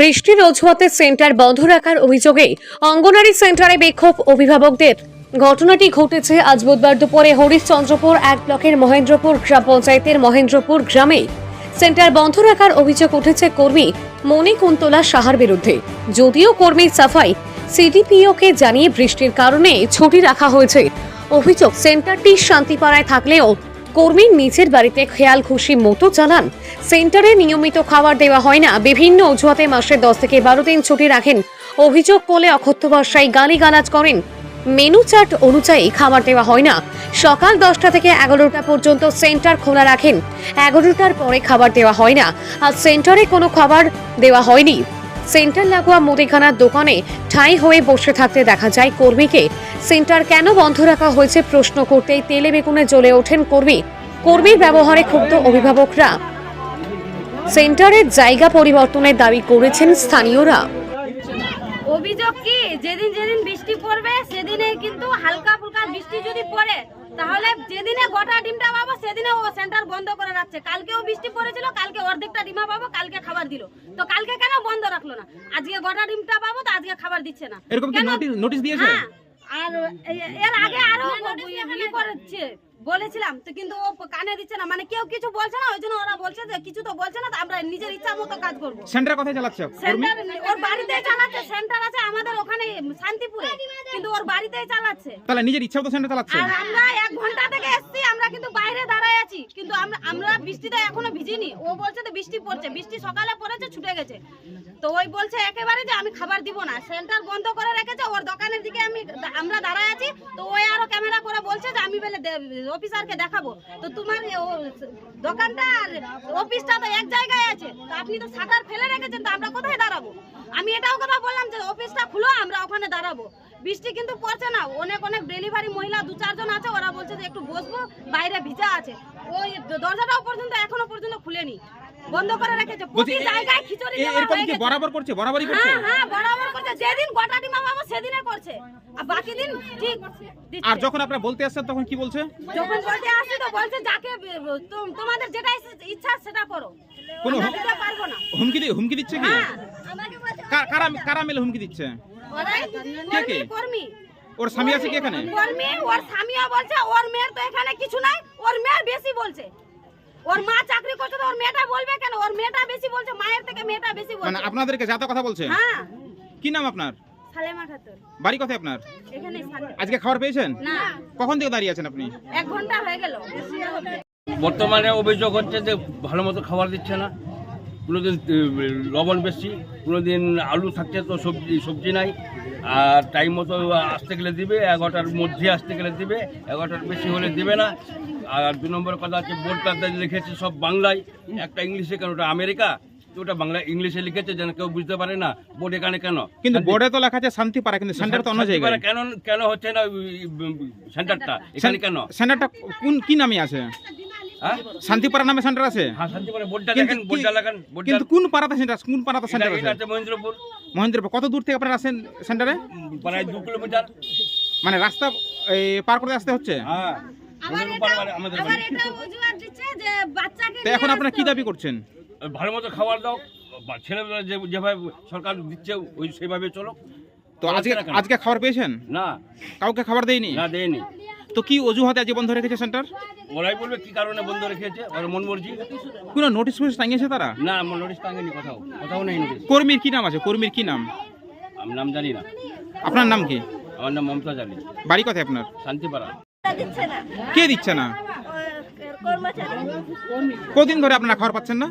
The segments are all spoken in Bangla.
বৃষ্টির অজুহাতে সেন্টার বন্ধ রাখার অভিযোগে অঙ্গনারী সেন্টারে বিক্ষোভ অভিভাবকদের। ঘটনাটি ঘটেছে আজ বুধবার দুপুরে হরিশ্চন্দ্রপুর 1 ব্লকের মহেন্দ্রপুর গ্রাম পঞ্চায়েতের মহেন্দ্রপুর গ্রামে সেন্টার বন্ধ রাখার অভিযোগ উঠেছে কর্মী মণিকুন্তলা সাহার বিরুদ্ধে। যদিও কর্মী সাফাই সিডিপিওকে জানিয়ে বৃষ্টির কারণে ছুটি রাখা হয়েছে। অভিযোগ, সেন্টারটি শান্তিপাড়ায় থাকলেও কর্মীর নিচের বাড়িতে খেয়াল খুশি মতো চালান। সেন্টারে নিয়মিত খাবার দেওয়া হয় না, বিভিন্ন অজুহাতে মাসে 10 থেকে 12 দিন ছুটি রাখেন। অভিযোগ করলে অকথ্য ভাষায় গালিগালাজ করেন। মেনু চার্ট অনুযায়ী খাবার দেওয়া হয় না। সকাল 10টা থেকে 11টা পর্যন্ত সেন্টার খোলা রাখেন, 11টার পরে খাবার দেওয়া হয় না। আর সেন্টারে কোনো খাবার দেওয়া হয়নি। সেন্টার লাগোয়া মুদিখানার দোকানে ঠাঁই হয়ে বসে থাকতে দেখা যায় কর্মীকে। সেন্টার কেন বন্ধ রাখা হয়েছে প্রশ্ন করতেই তেলে বেগুনে জ্বলে ওঠেন কর্মীর ব্যবহারে ক্ষুব্ধ অভিভাবকরা। সেন্টারের জায়গা পরিবর্তনের দাবি করেছেন স্থানীয়রা। অভিযোগ কি, যেদিন যেদিন বৃষ্টি পড়বে সেদিনে কিন্তু হালকা ফুলকা বৃষ্টি যদি পড়ে তাহলে যেদিনে গোটা ডিমটা পাবো সেদিনে ও সেন্টার বন্ধ করে রাখছে। কালকেও বৃষ্টি পড়েছিল, কালকে অর্ধেকটা ডিমা পাবো, কালকে খাবার দিল। তো কালকে কেন বন্ধ রাখলো না? আজকে গোটা ডিমটা পাবো তো আজকে খাবার দিচ্ছে না। এরকম কি নোটিশ দিয়েছে? হ্যাঁ, আর এর আগে আরো করেছে বলেছিলাম তো, কিন্তু ও কানে দিচ্ছে না। মানে কেউ কিছু বলছে না, ওই জন্য ওরা বলছে যে কিছু তো বলছে না, আমরা নিজের ইচ্ছা মতো কাজ করবো। সেন্টার কোথায় চালাচ্ছে? সেন্টার ওর বাড়িতেই চালাচ্ছে। সেন্টার আছে আমাদের ওখানে শান্তিপুরে, কিন্তু ওর বাড়িতেই চালাচ্ছে। তাহলে নিজের ইচ্ছা মতো সেন্টার চালাচ্ছে। আর আমরা 1 ঘন্টা থেকে এসেছি, আমরা কিন্তু বাইরে দাঁড়ায় আছি, কিন্তু আমরা বৃষ্টিতে এখনো ভিজিনি। ও বলছে যে বৃষ্টি পড়ছে, বৃষ্টি সকালে পড়েছে, ছুটে গেছে। তো ওই বলছে একেবারে যে আমি খাবার দিব না, সেন্টার বন্ধ করে রেখেছে। ওর দোকানের দিকে আমরা দাঁড়ায় আছি, তো ওই আরো ক্যামেরা করে বলছে যে আমি বলে অফিসারকে দেখাবো। তো তোমার দোকানটা আর অফিসটা তো এক জায়গায় আছে, তো আপনি তো শাটার ফেলে রেখেছেন, তো আমরা কোথায় দাঁড়াবো? আমি এটাও কথা বললাম যে অফিসটা খুলো, আমরা ওখানে দাঁড়াবো। বৃষ্টি কিন্তু পড়ছে না। অনেক ডেলিভারি মহিলা 2-4 জন আছে, ওরা বলছে যে একটু বসবো, বাইরে ভিজা আছে। ওই দরজাটাও পর্যন্ত এখনো পর্যন্ত খুলেনি, বন্ধ করে রেখেছে। প্রতি জায়গায় খিচুড়ি দেওয়া হয়ে গেছে। বরাবর করছে, বরাবরই করছে। হ্যাঁ, বরাবর করছে। যেদিন গোটা ডিমা পাবো সেদিনে করছে, আর বাকি দিন ঠিক দিচ্ছে। আর যখন আপনারা বলতে আসছেন তখন কি বলছে? যখন বলতে আসছে তো বলছে যাকে তোমাদের যেটা ইচ্ছা সেটা করো, কোনো আমরা দিতে পারবো না। হুমকি দিচ্ছে কি? হ্যাঁ, কারা মিলে হুমকি দিচ্ছে? ওরাই কর্মী। ওর স্বামী আছে কি এখানে? কর্মী, ওর স্বামীও বলছে ওর মেয়ের তো এখানে কিছু নাই, ওর মেয়ের বেশি বলছে। ওর মা চাকরি করছে তো ওর মেয়েটা বলবে কেন? ওর মেয়েটা বেশি বলছে, মায়ের থেকে মেয়েটা বেশি বলছে। মানে আপনাদেরকে যাতা কথা বলছে? হ্যাঁ। কি নাম আপনার? সালেমা খাতুন। বাড়ি কোথায় আপনার? এখানে। আজকে খাবার পেয়েছেন? না, কখন থেকে দাঁড়িয়ে আছেন আপনি? 1 ঘন্টা হয়ে গেল। বর্তমানে অভিযোগ হচ্ছে যে ভালো মতো খাবার দিচ্ছে না। কোনোদিন লবণ বেশি, কোনোদিন আলু থাকছে তো সবজি নাই। আর টাইম মতো আসতে গেলে দিবে, 11টার মধ্যে আসতে গেলে দিবে, 11টার বেশি হলে দিবে না। আর 2 নম্বর কথা হচ্ছে বোর্ডটাতে লিখেছে সব বাংলায়, একটা ইংলিশে, কেন ওটা আমেরিকা, তো ওটা বাংলা ইংলিশে লিখেছে যেন কেউ বুঝতে পারে না বোর্ড এখানে কেন। কিন্তু বোর্ডে তো লেখা আছে শান্তিপাড়া, কিন্তু সেন্টার তো অন্য জায়গায়। কেন হচ্ছে না সেন্টারটা এখানে কেন? সেন্টারটা কি নামে আছে? শান্তিপাড়া নামে সেন্টার আছে। হ্যাঁ, শান্তিপাড়া বোর্ডটা দেখেন, বোর্ডটা লাগান। কিন্তু কোন পাড়াতে সেন্টার, কোন পাড়াতে সেন্টার আছে? এটা আছে মহেন্দ্রপুর। মহেন্দ্রপুর। কত দূর থেকে আপনারা আসেন সেন্টারে? প্রায় 2 কিলোমিটার। মানে রাস্তা পার করে আসতে হচ্ছে? হ্যাঁ। আবার এটা অজুহাত দিচ্ছে যে বাচ্চাকে। তো এখন আপনারা কি দাবি করছেন? ভালো মতো খাবার দাও, ছেলেমেয়েরা যেভাবে সরকার দিচ্ছে ওই সেভাবে চলো। তো আজকে খাবার পেয়েছেন? না, কাউকে খাবার দেয়নি? না দেয়নি। তো কি অজুহাতে আজ বন্ধ রেখেছে সেন্টার? ওরাই বলবে কি কারণে বন্ধ রেখেছে, ওর মন মর্জি। কোনো নোটিশ ফোটিশ টাঙিয়েছে তারা? না, আমার নোটিশ টাঙেনি, কোথাও নেই নোটিশ। কর্মীর কি নাম আছে? কর্মীর কি নাম? আমি নাম জানি না। আপনার নাম কি? আমার নাম মমতাজ আলী। বাড়ি কোথায় আপনার? শান্তিপাড়া। দিচ্ছে না, কে দিচ্ছে না? কর্মচারী। কদিন ধরে আপনারা খাবার পাচ্ছেন না?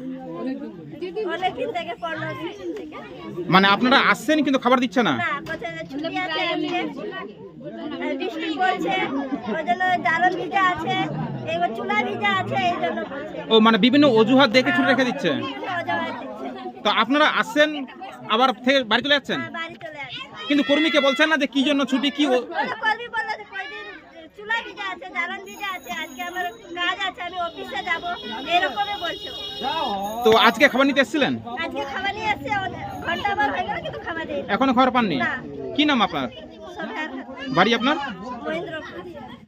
অনেকদিন থেকে, 15 দিন থেকে। মানে আপনারা আসছেন কিন্তু খাবার দিচ্ছে না? না, কোথায় ছুটি আছে আজকে, বৃষ্টি পড়ছে, ওই জন্য জ্বালন ভিজা আছে, এবার চুলা ভিজা আছে, এই জন্য বলছে। ও মানে বিভিন্ন অজুহাত দেখে ছুটি রেখে দিচ্ছে। অজুহাত দিচ্ছে। তো আপনারা আসছেন আবার থেকে বাড়ি চলে যাচ্ছেন? বাড়ি চলে আসছে। কিন্তু কর্মীকে বলছেন না যে কি জন্য ছুটি? কি কর্মী বললো যে কয়দিন চুলা ভিজা আছে, জ্বালন ভিজা আছে, আজকে আমার কাজ আছে, আমি অফিসে যাব, এরকমই বলছো। তো আজকে খাবার নিতে এসেছিলেন? আজকে খাবার নিয়ে আসছে, ঘন্টা বার হয়ে গেল কিন্তু খাবার দেয়নি। এখনো খাবার পাননি? না। কি নাম আপনার? সরকার বাড়ি আপনার? মহেন্দ্রপুর।